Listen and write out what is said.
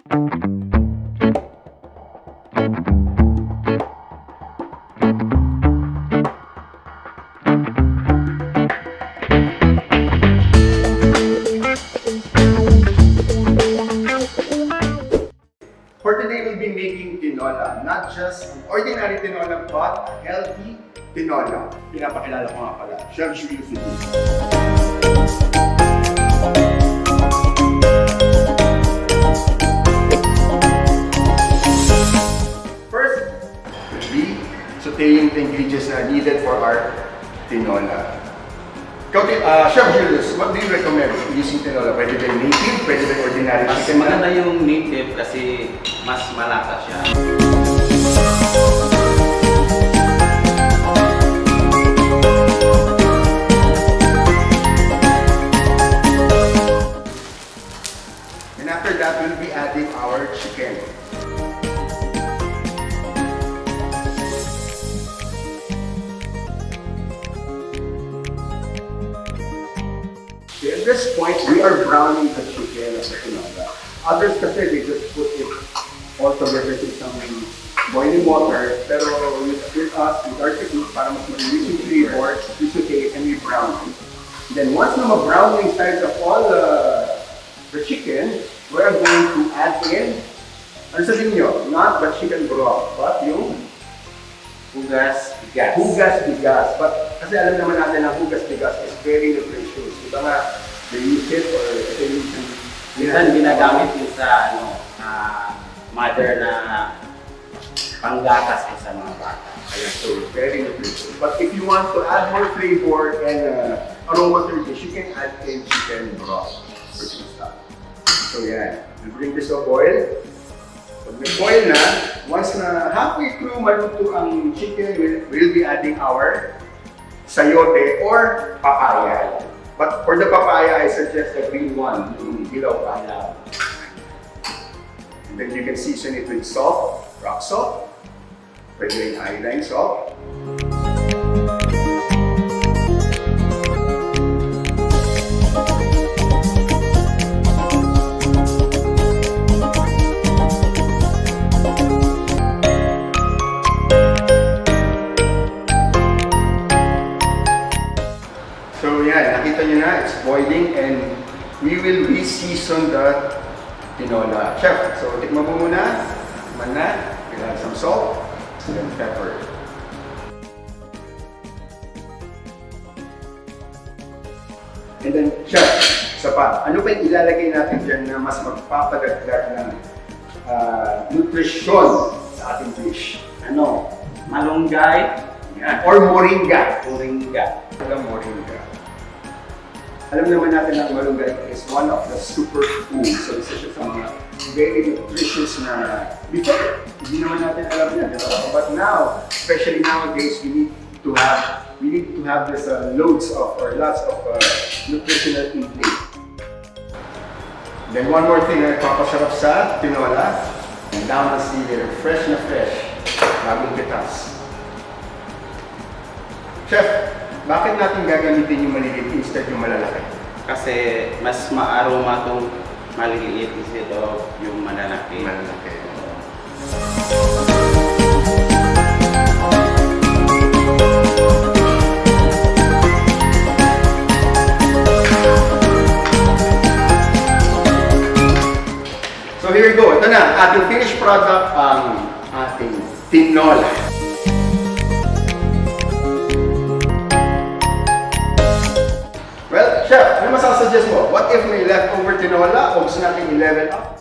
For today, we'll be making tinola. Not just an ordinary tinola, but healthy tinola. Pinapakilala ko nga pala, Chef Julius. First, we'll be sauteing the ingredients na needed for our tinola. Chef Julius, what do you recommend using tinola? Pwede ba yung native? Pwede ba yung ordinary Mas chicken? maganda yung native kasi mas malasa siya. And after that, we'll be adding our chicken. At this point, we are browning the chicken as a tinola. Others kasi they just put it all together in some boiling water. Pero with us, with our technique, para mas malinis yung flavor, we saute it and we brown it. Then once na ma-brown yung sides of all the chicken, we are going to add in, ano sabihin nyo? Not the chicken broth, but yung Hugas, bigas. hugas-bigas. But kasi alam naman natin na hugas-bigas is very nutritious. Diba nga, they use it or they use it. Minsan ginagamit yun sa mother na panggatas ko sa mga bata. So very nutritious. But if you want to add more flavor and aroma to your dish, you can add in chicken broth or chicken stock. So yan, we'll bring this to a boil. Pag nag-boil na, once na halfway through maluto ang chicken, we'll be adding our sayote or papaya. But for the papaya, I suggest the green one, yung dilaw pa. And then you can season it with salt, rock salt, pwede rin iodine salt. So yan, nakita nyo na, it's boiling and we will re-season the tinola. Chef, so tikman mo muna, tikman na, add some salt, and pepper. And then, Chef, isa pa, ano pa yung ilalagay natin dyan na mas magpapadagdag ng nutrisyon sa ating dish? Ano? Malunggay. Yan. Or moringa. Moringa. Moringa. Alam naman natin na malunggay is one of the superfoods. So, isa siya sa mga very nutritious na before, hindi naman natin alam yan. But now, especially nowadays, we need to have this lots of nutritional intake. Then one more thing na nagpapasarap sa tinola, and down the sea, fresh na fresh, bagong pitas. Chef, bakit natin gagamitin yung maliliit instead yung malalaki? Kasi mas maaroma itong maliliit instead of yung malalaki. So here we go. Ito na, ating finished product, ang ating tinola. Well, Chef, ano masasuggest mo? What if may leftover tinola o gusto natin i-level up?